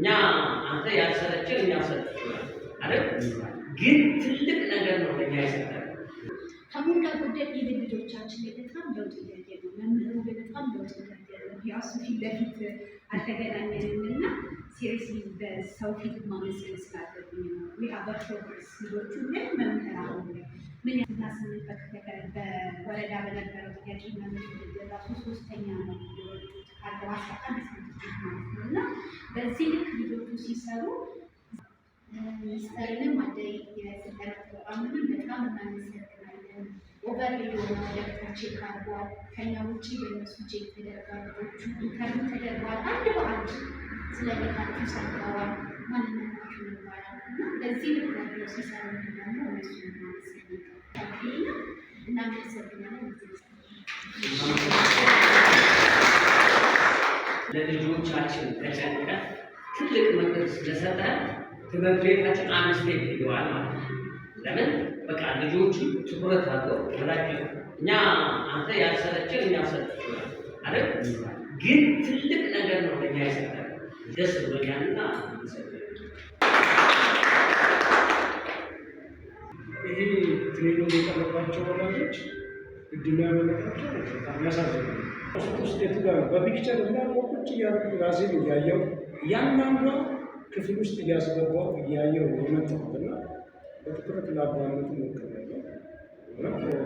እኛ አንተ ያልሰለችን እኛ ሰለችናል አይደል? ግን ትልቅ ነገር ነው ለኛ ይሰጣል። ከሞላ ጎደል ልጆቻችን በጣም ለውጥ እያየ ነው። መምህሩ በጣም ለውጥ እያየ ነው። ያው እሱ ፊት ለፊት አልተገናኘንምና ሲሪየስሊ በሰው ፊት ማመስገን ስላለብኝ ነው። ዊሀበር ፕሮግረስ ልጆቹ ግን መምህር አሁን ምን ያህልና ስምንት በወረዳ በነበረው ጥያቄ መምህር ራሱ 3ኛ ነው የወጡት ካለው 11 ሳንቲሜትር ማለት ነው። እና በዚህ ልክ ልጆቹ ሲሰሩ ሚኒስተርንም አደይ የስልጠና ፕሮግራምንም በጣም እናመሰግናለን። ኦቨርሌይ የሆነ ወደታች ካርቧል። ከኛ ውጭ በእነሱ ቼክ ተደርጓል። ልጆቹ ኢንተርቪው ተደርጓል። አንድ በአንድ ስለቤታችሁ ሰጥተዋል። ማንነታችሁ ይባላል እና በዚህ ልክ ያለው ሲሰሩ ደግሞ እነሱ እናመሰግናለን። ለልጆቻችን ተጨንቀን ትልቅ ምክር ስለሰጠን ትምህርት ቤታችን አንድ ስቴፕ ሄደዋል ማለት ነው። ለምን በቃ ልጆቹ ትኩረት አድርገው ወላጅ እኛ አንተ ያልሰለችን እኛ ሰለችናል አይደል? ግን ትልቅ ነገር ነው ለኛ ይሰጣል። ደስ ብሎኛልና ይሄ ትሬኒንግ የቀረባቸው ወላጆች እድሜ ያመለካቸው በጣም ያሳዝናል። ውስጥ የቱ ጋር በፒክቸር እንዳለ ቁጭ እያደረጉ ራሴን እያየው እያንዳንዷ ክፍል ውስጥ እያስገባው እያየው የመጣሁትና በትኩረት ላዳመጥ ሞክሬያለሁ።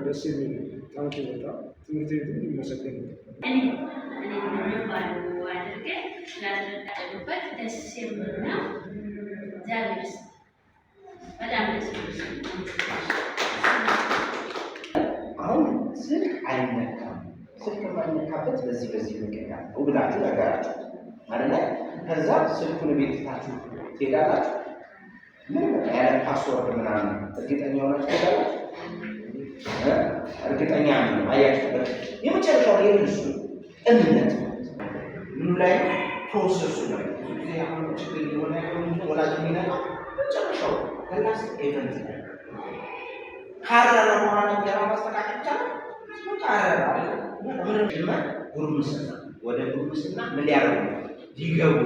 ደስ የሚል ታንኪ በጣም ትምህርት ቤቱን ይመሰገን አድርገን ስላስረዳችሁበት ደስ የሚል ነው። እግዚአብሔር በጣም ደስ አሁን ስልክ አይነካም። ስልክ የማይነካበት በዚህ ምክንያት ነው ብላችሁ ነገራችሁ አይደለ? ከዛ ስልኩን ቤታችሁ ትሄዳላችሁ። ምን ያለ ፓስወርድ ምናምን እርግጠኛ ሆናችሁ ትሄዳላችሁ። እርግጠኛ ነው አያችሁበት። የመጨረሻው የእሱ እምነት ምኑ ላይ ፕሮሰሱ ነው። ጊዜ አሁን ችግር የሆነ ወላጅ የሚነቃው መጨረሻው ከላስ ኤቨንት ነው። ካረረ በኋላ ገና ማስተካከል ይቻላል። ካረረ አይደል? ጉርምስና ወደ ጉርምስና ምን ሊያደርጉ ሊገቡ